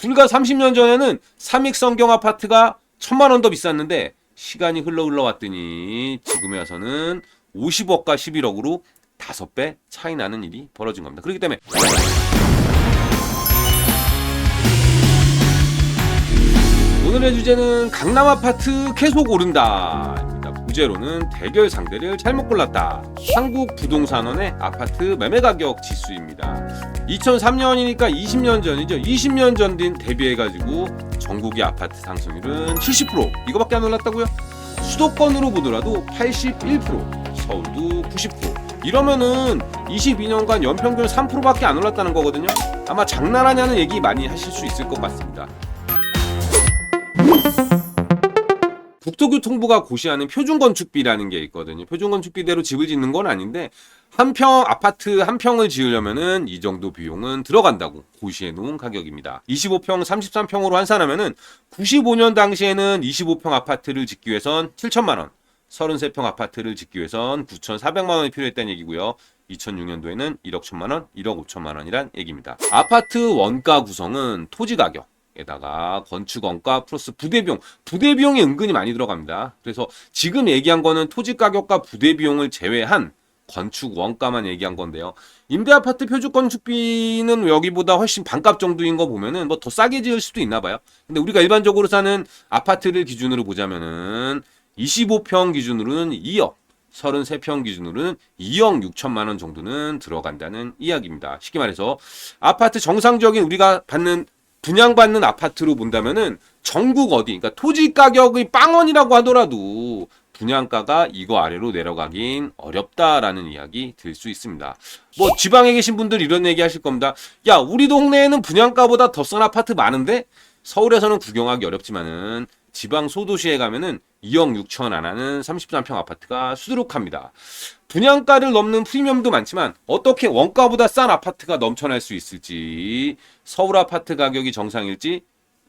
불과 30년 전에는 삼익성경 아파트가 1000만 원 더 비쌌는데 시간이 흘러왔더니 지금에 와서는 50억과 11억으로 5배 차이 나는 일이 벌어진 겁니다. 그렇기 때문에 오늘의 주제는 강남 아파트 계속 오른다. 부제로는 대결 상대를 잘못 골랐다. 한국부동산원의 아파트 매매 가격 지수입니다. 2003년이니까 20년 전이죠. 20년 전 대비해가지고 전국의 아파트 상승률은 70%. 이거밖에 안 올랐다고요? 수도권으로 보더라도 81%, 서울도 90%. 이러면은 22년간 연평균 3%밖에 안 올랐다는 거거든요. 아마 장난하냐는 얘기 많이 하실 수 있을 것 같습니다. 국토교통부가 고시하는 표준건축비라는 게 있거든요. 표준건축비대로 집을 짓는 건 아닌데 아파트 한 평을 지으려면은 이 정도 비용은 들어간다고 고시해 놓은 가격입니다. 25평, 33평으로 환산하면은 95년 당시에는 25평 아파트를 짓기 위해선 7천만 원, 33평 아파트를 짓기 위해선 9,400만 원이 필요했다는 얘기고요. 2006년도에는 1억 1천만 원, 1억 5천만 원이란 얘기입니다. 아파트 원가 구성은 토지 가격 에다가 건축 원가 플러스 부대 비용이 은근히 많이 들어갑니다. 그래서 지금 얘기한 거는 토지 가격과 부대 비용을 제외한 건축 원가만 얘기한 건데요. 임대 아파트 표준 건축비는 여기보다 훨씬 반값 정도인 거 보면은 뭐 더 싸게 지을 수도 있나 봐요. 근데 우리가 일반적으로 사는 아파트를 기준으로 보자면은 25평 기준으로는 2억, 33평 기준으로는 2억 6천만 원 정도는 들어간다는 이야기입니다. 쉽게 말해서 아파트 정상적인 우리가 분양받는 아파트로 본다면은 전국 어디, 그러니까 토지 가격의 빵원이라고 하더라도 분양가가 이거 아래로 내려가긴 어렵다라는 이야기 들 수 있습니다. 뭐 지방에 계신 분들 이런 얘기 하실 겁니다. 야, 우리 동네에는 분양가보다 더 싼 아파트 많은데 서울에서는 구경하기 어렵지만은 지방 소도시에 가면은 2억 6천 안 하는 33평 아파트가 수두룩합니다. 분양가를 넘는 프리미엄도 많지만 어떻게 원가보다 싼 아파트가 넘쳐날 수 있을지, 서울 아파트 가격이 정상일지,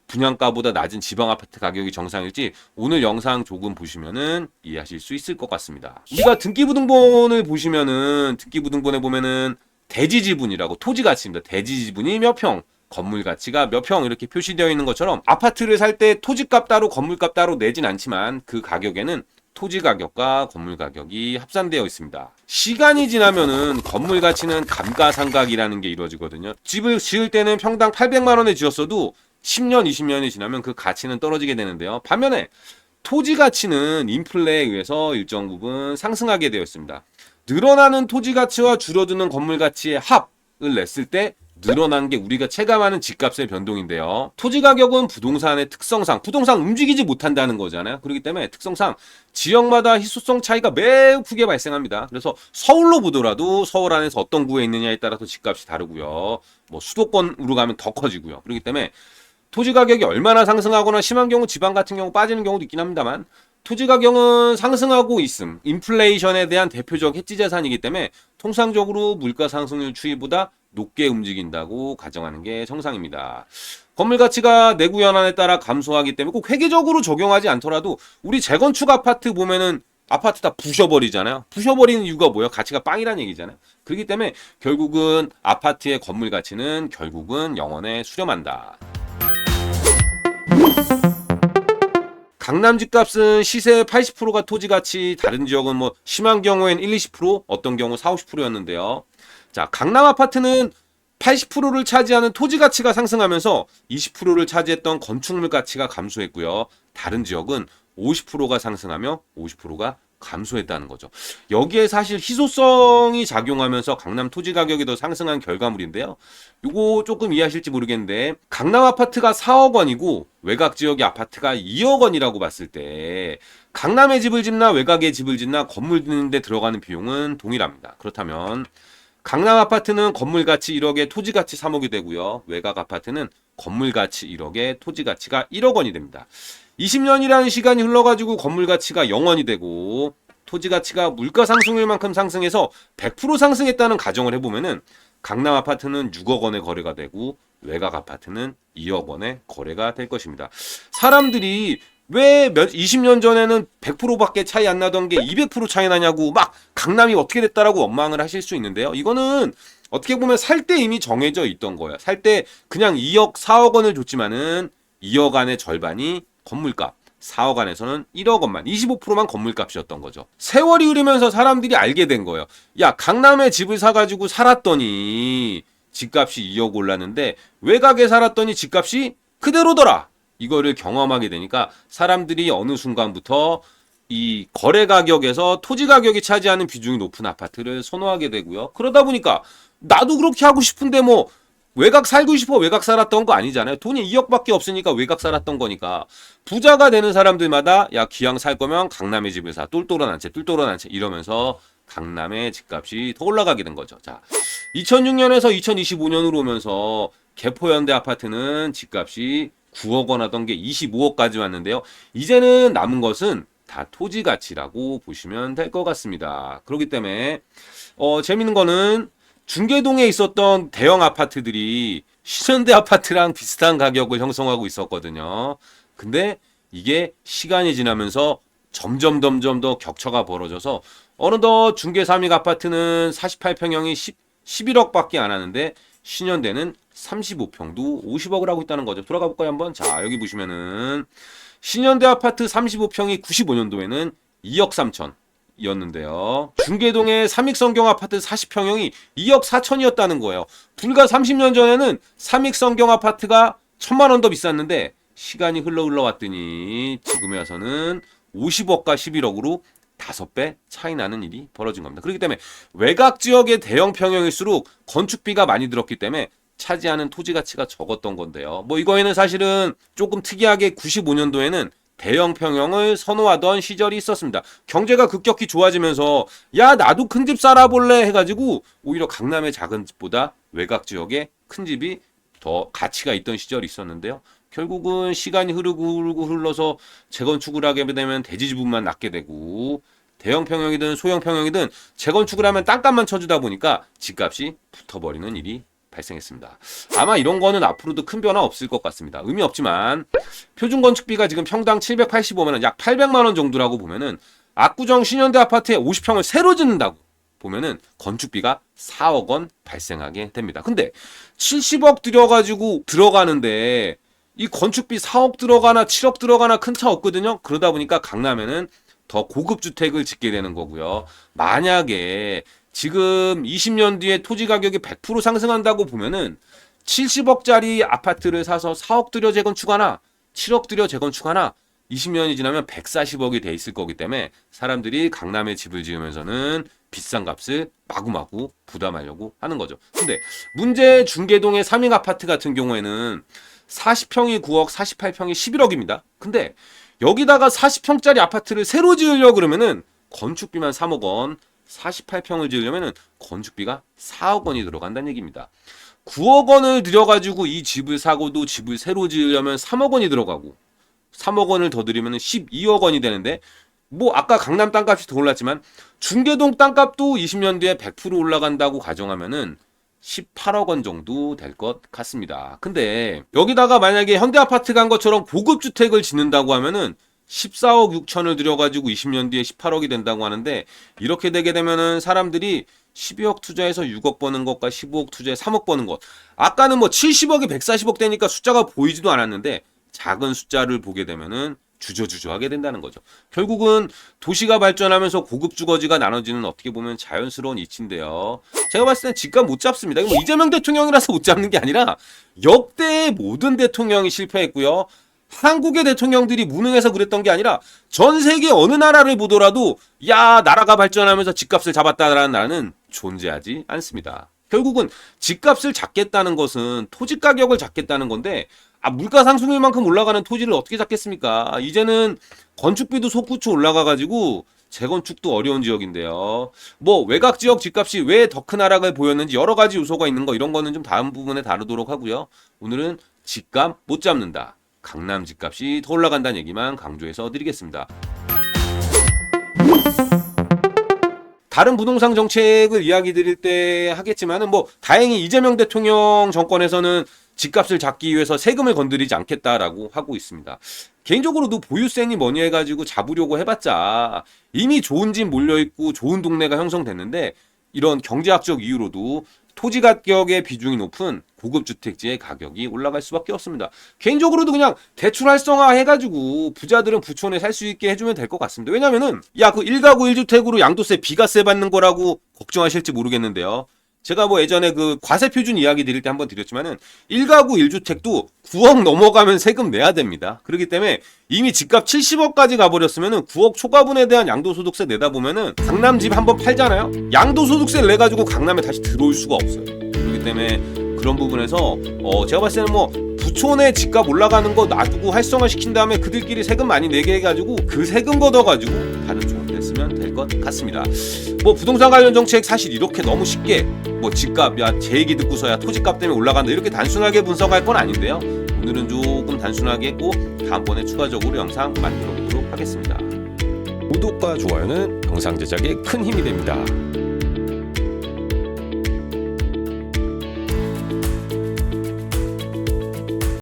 분양가보다 낮은 지방 아파트 가격이 정상일지 오늘 영상 조금 보시면은 이해하실 수 있을 것 같습니다. 우리가 등기부등본을 보시면은 등기부등본에 보면은 대지지분이라고 토지 가치입니다. 대지지분이 몇 평, 건물 가치가 몇 평 이렇게 표시되어 있는 것처럼 아파트를 살 때 토지값 따로 건물값 따로 내진 않지만 그 가격에는 토지 가격과 건물 가격이 합산되어 있습니다. 시간이 지나면은 건물 가치는 감가상각이라는 게 이루어지거든요. 집을 지을 때는 평당 800만 원에 지었어도 10년, 20년이 지나면 그 가치는 떨어지게 되는데요. 반면에 토지 가치는 인플레에 의해서 일정 부분 상승하게 되어 있습니다. 늘어나는 토지 가치와 줄어드는 건물 가치의 합을 냈을 때 늘어난 게 우리가 체감하는 집값의 변동인데요. 토지 가격은 부동산의 특성상 부동산 움직이지 못한다는 거잖아요. 그렇기 때문에 특성상 지역마다 희소성 차이가 매우 크게 발생합니다. 그래서 서울로 보더라도 서울 안에서 어떤 구에 있느냐에 따라서 집값이 다르고요. 뭐 수도권으로 가면 더 커지고요. 그렇기 때문에 토지 가격이 얼마나 상승하거나 심한 경우 지방 같은 경우 빠지는 경우도 있긴 합니다만 토지 가격은 상승하고 있음. 인플레이션에 대한 대표적 해지 자산이기 때문에 통상적으로 물가 상승률 추이보다 높게 움직인다고 가정하는 게 정상입니다. 건물 가치가 내구 연한에 따라 감소하기 때문에 꼭 회계적으로 적용하지 않더라도 우리 재건축 아파트 보면은 아파트 다 부셔버리잖아요. 부셔버리는 이유가 뭐예요? 가치가 빵이란 얘기잖아요. 그렇기 때문에 결국은 아파트의 건물 가치는 결국은 영원에 수렴한다. 강남 집값은 시세의 80%가 토지 가치, 다른 지역은 뭐 심한 경우엔 1-20%, 어떤 경우 40-50%였는데요. 자, 강남 아파트는 80%를 차지하는 토지 가치가 상승하면서 20%를 차지했던 건축물 가치가 감소했고요. 다른 지역은 50%가 상승하며 50%가 감소했다는 거죠. 여기에 사실 희소성이 작용하면서 강남 토지 가격이 더 상승한 결과물인데요. 이거 조금 이해하실지 모르겠는데 강남 아파트가 4억 원이고 외곽 지역의 아파트가 2억 원이라고 봤을 때 강남에 집을 짓나 외곽에 집을 짓나 건물 짓는 데 들어가는 비용은 동일합니다. 그렇다면 강남 아파트는 건물 가치 1억에 토지 가치 3억이 되고요. 외곽 아파트는 건물 가치 1억에 토지 가치가 1억 원이 됩니다. 20년이라는 시간이 흘러가지고 건물 가치가 0원이 되고 토지 가치가 물가 상승률만큼 상승해서 100% 상승했다는 가정을 해보면은 강남 아파트는 6억 원의 거래가 되고 외곽 아파트는 2억 원의 거래가 될 것입니다. 사람들이 왜 20년 전에는 100%밖에 차이 안 나던 게 200% 차이 나냐고 막 강남이 어떻게 됐다라고 원망을 하실 수 있는데요. 이거는 어떻게 보면 살 때 이미 정해져 있던 거예요. 살 때 그냥 2억, 4억 원을 줬지만은 2억 안의 절반이 건물값, 4억 안에서는 1억 원만, 25%만 건물값이었던 거죠. 세월이 흐르면서 사람들이 알게 된 거예요. 야, 강남에 집을 사가지고 살았더니 집값이 2억 올랐는데 외곽에 살았더니 집값이 그대로더라. 이거를 경험하게 되니까 사람들이 어느 순간부터 이 거래 가격에서 토지 가격이 차지하는 비중이 높은 아파트를 선호하게 되고요. 그러다 보니까 나도 그렇게 하고 싶은데 뭐 외곽 살고 싶어 외곽 살았던 거 아니잖아요. 돈이 2억밖에 없으니까 외곽 살았던 거니까 부자가 되는 사람들마다 야 기왕 살 거면 강남의 집을 사 똘똘한 한 채 똘똘한 한 채 이러면서 강남의 집값이 더 올라가게 된 거죠. 자, 2006년에서 2025년으로 오면서 개포현대 아파트는 집값이 9억 원 하던 게 25억까지 왔는데요. 이제는 남은 것은 다 토지 가치라고 보시면 될 것 같습니다. 그렇기 때문에 재밌는 거는 중계동에 있었던 대형 아파트들이 신현대 아파트랑 비슷한 가격을 형성하고 있었거든요. 근데 이게 시간이 지나면서 점점 더 격차가 벌어져서 어느덧 중계 3위 아파트는 48평형이 11억밖에 안 하는데 신현대는 35평도 50억을 하고 있다는 거죠. 돌아가 볼까요 한번? 자, 여기 보시면은 신현대 아파트 35평이 95년도에는 2억 3천 이었는데요. 중계동의 삼익성경 아파트 40평형이 2억 4천이었다는 거예요. 불과 30년 전에는 삼익성경 아파트가 1,000만 원 더 비쌌는데 시간이 흘러왔더니 지금에 와서는 50억과 11억으로 5배 차이 나는 일이 벌어진 겁니다. 그렇기 때문에 외곽 지역의 대형 평형일수록 건축비가 많이 들었기 때문에 차지하는 토지 가치가 적었던 건데요. 뭐 이거에는 사실은 조금 특이하게 95년도에는 대형 평형을 선호하던 시절이 있었습니다. 경제가 급격히 좋아지면서 야 나도 큰 집 살아볼래 해가지고 오히려 강남의 작은 집보다 외곽 지역의 큰 집이 더 가치가 있던 시절이 있었는데요. 결국은 시간이 흐르고 흘러서 재건축을 하게 되면 대지 지분만 낳게 되고 대형 평형이든 소형 평형이든 재건축을 하면 땅값만 쳐주다 보니까 집값이 붙어버리는 일이 발생했습니다. 아마 이런 거는 앞으로도 큰 변화 없을 것 같습니다. 의미 없지만 표준 건축비가 지금 평당 785만 원, 약 800만 원 정도라고 보면은 압구정 신현대 아파트에 50평을 새로 짓는다고 보면은 건축비가 4억 원 발생하게 됩니다. 근데 70억 들여가지고 들어가는데 이 건축비 4억 들어가나 7억 들어가나 큰 차 없거든요. 그러다 보니까 강남에는 더 고급 주택을 짓게 되는 거고요. 만약에 지금 20년 뒤에 토지 가격이 100% 상승한다고 보면은 70억짜리 아파트를 사서 4억 들여 재건축하나 7억 들여 재건축하나 20년이 지나면 140억이 돼 있을 거기 때문에 사람들이 강남에 집을 지으면서는 비싼 값을 마구마구 부담하려고 하는 거죠. 근데 문제 중계동의 3인 아파트 같은 경우에는 40평이 9억, 48평이 11억입니다. 근데 여기다가 40평짜리 아파트를 새로 지으려고 그러면은 건축비만 3억 원, 48평을 지으려면은 건축비가 4억 원이 들어간다는 얘기입니다. 9억 원을 들여가지고 이 집을 사고도 집을 새로 지으려면 3억 원이 들어가고 3억 원을 더 들이면 12억 원이 되는데 뭐 아까 강남 땅값이 더 올랐지만 중계동 땅값도 20년 뒤에 100% 올라간다고 가정하면은 18억 원 정도 될 것 같습니다. 근데 여기다가 만약에 현대아파트 간 것처럼 고급 주택을 짓는다고 하면은 14억 6천을 들여가지고 20년 뒤에 18억이 된다고 하는데 이렇게 되게 되면은 사람들이 12억 투자해서 6억 버는 것과 15억 투자해 3억 버는 것. 아까는 뭐 70억이 140억 되니까 숫자가 보이지도 않았는데 작은 숫자를 보게 되면은 주저주저하게 된다는 거죠. 결국은 도시가 발전하면서 고급 주거지가 나눠지는 어떻게 보면 자연스러운 이치인데요. 제가 봤을 때는 집값 못 잡습니다. 뭐 이재명 대통령이라서 못 잡는 게 아니라 역대의 모든 대통령이 실패했고요. 한국의 대통령들이 무능해서 그랬던 게 아니라 전 세계 어느 나라를 보더라도 야 나라가 발전하면서 집값을 잡았다라는 나라는 존재하지 않습니다. 결국은 집값을 잡겠다는 것은 토지 가격을 잡겠다는 건데 물가 상승률만큼 올라가는 토지를 어떻게 잡겠습니까? 이제는 건축비도 솟구쳐 올라가가지고 재건축도 어려운 지역인데요. 뭐 외곽 지역 집값이 왜 더 큰 하락을 보였는지 여러 가지 요소가 있는 거 이런 거는 좀 다음 부분에 다루도록 하고요. 오늘은 집값 못 잡는다. 강남 집값이 더 올라간다는 얘기만 강조해서 드리겠습니다. 다른 부동산 정책을 이야기 드릴 때 하겠지만은 뭐 다행히 이재명 대통령 정권에서는 집값을 잡기 위해서 세금을 건드리지 않겠다라고 하고 있습니다. 개인적으로도 보유세니 뭐니 해가지고 잡으려고 해봤자 이미 좋은 집 몰려있고 좋은 동네가 형성됐는데 이런 경제학적 이유로도 토지 가격의 비중이 높은 고급 주택지의 가격이 올라갈 수밖에 없습니다. 개인적으로도 그냥 대출 활성화 해가지고 부자들은 부촌에 살 수 있게 해주면 될 것 같습니다. 왜냐면은 야 그 1가구 1주택으로 양도세 비과세 받는 거라고 걱정하실지 모르겠는데요. 제가 뭐 예전에 그 과세 표준 이야기 드릴 때 한번 드렸지만은 1가구 1주택도 9억 넘어가면 세금 내야 됩니다. 그렇기 때문에 이미 집값 70억까지 가버렸으면은 9억 초과분에 대한 양도소득세 내다 보면은 강남 집 한번 팔잖아요. 양도소득세를 내 가지고 강남에 다시 들어올 수가 없어요. 그렇기 때문에 그런 부분에서 제가 봤을 때는 뭐 부촌에 집값 올라가는 거 놔두고 활성화 시킨 다음에 그들끼리 세금 많이 내게 해가지고 그 세금 걷어가지고 다른 좋은 데 쓰면 될 것 같습니다. 뭐 부동산 관련 정책 사실 이렇게 너무 쉽게 뭐 집값 야 제 얘기 듣고서야 토지값 때문에 올라간다 이렇게 단순하게 분석할 건 아닌데요. 오늘은 조금 단순하게 했고 다음번에 추가적으로 영상 만들어 보도록 하겠습니다. 구독과 좋아요는 영상 제작에 큰 힘이 됩니다.